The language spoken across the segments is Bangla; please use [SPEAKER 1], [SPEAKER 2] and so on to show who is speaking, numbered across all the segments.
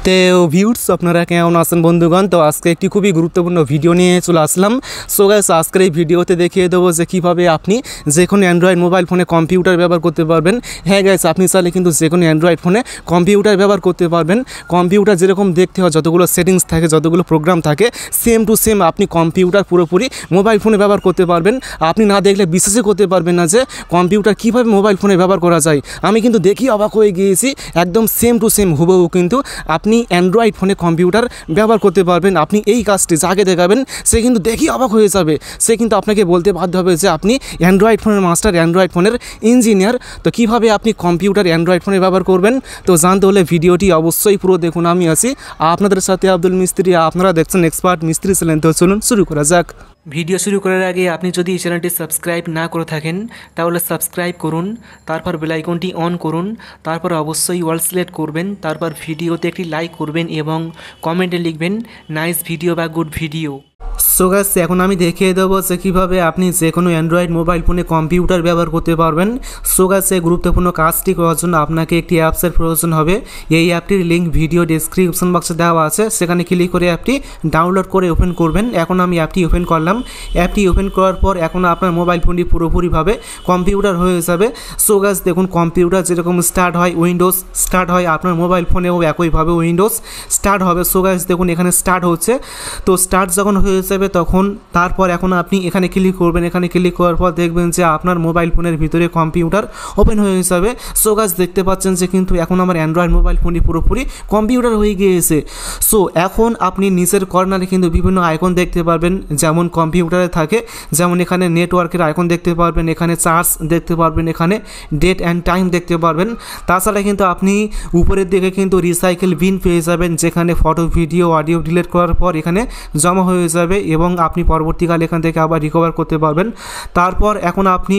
[SPEAKER 1] তো ভিউয়ার্স আপনারা কেমন আছেন বন্ধুগণ। তো আজকে একটি খুবই গুরুত্বপূর্ণ ভিডিও নিয়ে চলে আসলাম। সো গাইস আজকের এই ভিডিওতে দেখিয়ে দেবো যে কীভাবে আপনি যে কোনো অ্যান্ড্রয়েড মোবাইল ফোনে কম্পিউটার ব্যবহার করতে পারবেন। হ্যাঁ গাইস, আপনি চাইলে কিন্তু যে কোনো অ্যান্ড্রয়েড ফোনে কম্পিউটার ব্যবহার করতে পারবেন। কম্পিউটার যেরকম দেখতে হয়, যতগুলো সেটিংস থাকে, যতগুলো প্রোগ্রাম থাকে, সেম টু সেম আপনি কম্পিউটার পুরোপুরি মোবাইল ফোনে ব্যবহার করতে পারবেন। আপনি না দেখলে বিশ্বাসই করতে পারবেন না যে কম্পিউটার কীভাবে মোবাইল ফোনে ব্যবহার করা যায়। আমি কিন্তু দেখি অবাক হয়ে গিয়েছি, একদম সেম টু সেম হুবহু কিন্তু আপনি অ্যান্ড্রয়েড ফোনে কম্পিউটার ব্যবহার করতে পারবেন। আপনি এই কাজটি যাকে দেখাবেন সে কিন্তু দেখি অবাক হয়ে যাবে। সে কিন্তু আপনাকে বলতে বাধ্য হবে যে আপনি অ্যান্ড্রয়েড ফোনের মাস্টার, অ্যান্ড্রয়েড ফোনের ইঞ্জিনিয়ার। তো কীভাবে আপনি কম্পিউটার অ্যান্ড্রয়েড ফোনে ব্যবহার করবেন তো জানতে হলে ভিডিওটি অবশ্যই পুরো দেখুন। আমি আছি আপনাদের সাথে আব্দুল মিস্ত্রি, আপনারা দেখছেন এক্সপার্ট মিস্ত্রি চ্যানেল। তো চলুন শুরু করা যাক। ভিডিও শুরু করার আগে আপনি যদি এই চ্যানেলটি সাবস্ক্রাইব না করে থাকেন তাহলে সাবস্ক্রাইব করুন, তারপর বেল আইকনটি অন করুন, তারপর অবশ্যই অল সিলেক্ট করবেন, তারপর ভিডিওতে একটি লাইক করবেন এবং কমেন্টে লিখবেন নাইস ভিডিও বা গুড ভিডিও। সো গাইস এখন আমি দেখিয়ে দেবো যে কীভাবে আপনি যে কোনো অ্যান্ড্রয়েড মোবাইল ফোনে কম্পিউটার ব্যবহার করতে পারবেন। সো গাইস এই গুরুত্বপূর্ণ কাজটি করার জন্য আপনাকে একটি অ্যাপসের প্রয়োজন হবে। এই অ্যাপটির লিঙ্ক ভিডিও ডেসক্রিপশন বক্সে দেওয়া আছে, সেখানে ক্লিক করে অ্যাপটি ডাউনলোড করে ওপেন করবেন। এখন আমি অ্যাপটি ওপেন করলাম। অ্যাপটি ওপেন করার পর এখন আপনার মোবাইল ফোনটি পুরোপুরিভাবে কম্পিউটার হয়ে যাবে। সো গাইস দেখুন, কম্পিউটার যেরকম স্টার্ট হয়, উইন্ডোজ স্টার্ট হয়, আপনার মোবাইল ফোনেও একইভাবে উইন্ডোজ স্টার্ট হবে। সো গাইস দেখুন এখানে স্টার্ট হচ্ছে। তো স্টার্ট যখন হয়ে যাবে তখন তারপর এখন আপনি এখানে ক্লিক করবেন। এখানে ক্লিক করার পর দেখবেন যে আপনার মোবাইল ফোনের ভিতরে কম্পিউটার ওপেন হয়ে যাবে। সো গাইস দেখতে পাচ্ছেন যে কিন্তু এখন আমার অ্যান্ড্রয়েড মোবাইল ফোনটি পুরোপুরি কম্পিউটার হয়ে গিয়েছে। সো এখন আপনি নিচের কর্নারে কিন্তু বিভিন্ন আইকন দেখতে পারবেন, যেমন কম্পিউটারে থাকে, যেমন এখানে নেটওয়ার্কের আইকন দেখতে পারবেন, এখানে চার্জ দেখতে পারবেন, এখানে ডেট অ্যান্ড টাইম দেখতে পারবেন। তাছাড়া কিন্তু আপনি উপরের দিকে কিন্তু রিসাইকেল বিন পেয়ে যাবেন, যেখানে ফটো, ভিডিও, অডিও ডিলিট করার পর এখানে জমা হয়ে যাবে এবং আপনি পরবর্তীকালে এখান থেকে আবার রিকভার করতে পারবেন। তারপর এখন আপনি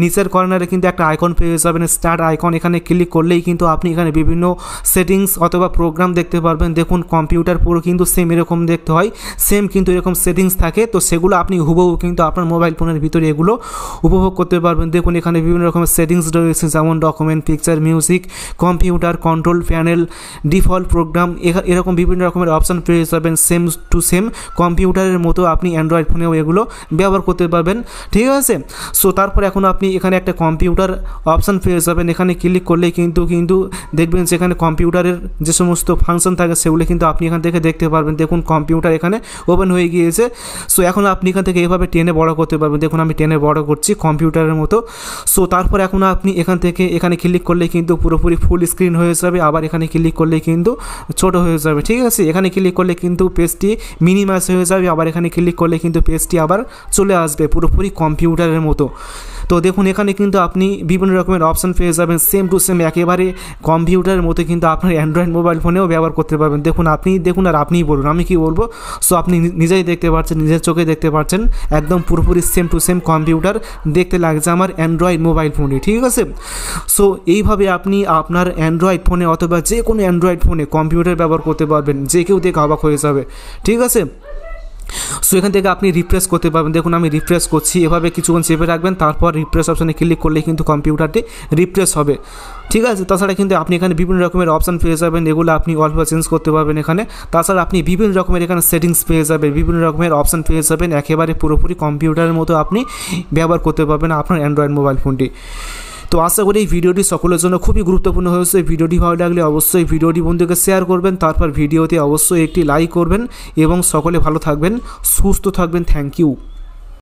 [SPEAKER 1] নিচের কর্নারে কিন্তু একটা আইকন পেয়ে যাবেন, স্টার্ট আইকন। এখানে ক্লিক করলেই কিন্তু আপনি এখানে বিভিন্ন সেটিংস অথবা প্রোগ্রাম দেখতে পারবেন। দেখুন কম্পিউটার পুরো কিন্তু সেম এরকম দেখতে হয়, সেম কিন্তু এরকম সেটিংস থাকে। তো সেগুলো আপনি হুবহু কিন্তু আপনার মোবাইল ফোনের ভিতরে এগুলো উপভোগ করতে পারবেন। দেখুন এখানে বিভিন্ন রকমের সেটিংস রয়েছে, যেমন document, picture, music, computer, control panel, default program, এরকম বিভিন্ন রকমের অপশান পেয়ে যাবেন। সেম টু সেম কম্পিউটারের মতো আপনি অ্যান্ড্রয়েড ফোনেও এগুলো ব্যবহার করতে পারবেন, ঠিক আছে। সো তারপর এখন আপনি এখানে একটা কম্পিউটার অপশান পেয়ে যাবেন। এখানে ক্লিক করলেই কিন্তু দেখবেন যেখানে কম্পিউটারের যে সমস্ত ফাংশন থাকে সেগুলো কিন্তু আপনি এখান থেকে দেখতে পারবেন। দেখুন কম্পিউটার এখানে ওপেন হয়ে গিয়েছে। সো এখন আপনি এখান থেকে এভাবে টেনে বড় করতে পারবেন। দেখুন আমি টেনে বড় করছি কম্পিউটারের মতো। সো তারপর এখন আপনি এখান থেকে এখানে ক্লিক করলে কিন্তু পুরোপুরি ফুল স্ক্রিন হয়ে যাবে, আবার এখানে ক্লিক করলে কিন্তু ছোট হয়ে যাবে, ঠিক আছে। এখানে ক্লিক করলে কিন্তু পেজটি মিনিমাইজ হয়ে যাবে, আবার এখানে ক্লিক করলে কিন্তু পেজটি আবার চলে আসবে পুরোপুরি কম্পিউটারের মতো। তো দেখুন এখানে কিন্তু আপনি বিভিন্ন রকমের অপশান পেয়ে যাবেন, সেম টু সেম একেবারে কম্পিউটারের মতো কিন্তু আপনার অ্যান্ড্রয়েড মোবাইল ফোনেও ব্যবহার করতে পারবেন। দেখুন দেখুন আর আপনিই বলুন, আমি কি বলবো। সো আপনি নিজেই দেখতে পাচ্ছেন, নিজের চোখে দেখতে পাচ্ছেন, একদম পুরোপুরি সেম টু সেম কম্পিউটার দেখতে লাগছে আমার অ্যান্ড্রয়েড মোবাইল ফোনে, ঠিক আছে। সো এইভাবে আপনি আপনার অ্যান্ড্রয়েড ফোনে অথবা যে কোনো অ্যান্ড্রয়েড ফোনে কম্পিউটার ব্যবহার করতে পারবেন, যে কেউ দেখে অবাক হয়ে যাবে, ঠিক আছে। সো এখান থেকে আপনি রিফ্রেশ করতে পারবেন। দেখুন আমি রিফ্রেশ করছি, এভাবে কিছুক্ষণ চেপে রাখবেন, তারপর রিফ্রেশ অপশানে ক্লিক করলে কিন্তু কম্পিউটারটি রিফ্রেশ হবে, ঠিক আছে। তাছাড়া কিন্তু আপনি এখানে বিভিন্ন রকমের অপশান পেয়ে যাবেন, এগুলো আপনি অল্প চেঞ্জ করতে পারবেন এখানে। তাছাড়া আপনি বিভিন্ন রকমের এখানে সেটিংস পেয়ে যাবেন, বিভিন্ন রকমের অপশান পেয়ে যাবেন, একেবারে পুরোপুরি কম্পিউটারের মতো আপনি ব্যবহার করতে পারবেন আপনার অ্যান্ড্রয়েড মোবাইল ফোনটি। তো আশা করি এই ভিডিওটি সকলের জন্য খুবই গুরুত্বপূর্ণ হয়েছে। ভিডিওটি ভালো লাগলে অবশ্যই ভিডিওটি বন্ধুকে শেয়ার করবেন, তারপর ভিডিওতে অবশ্যই একটি লাইক করবেন এবং সকলে ভালো থাকবেন, সুস্থ থাকবেন। Thank you.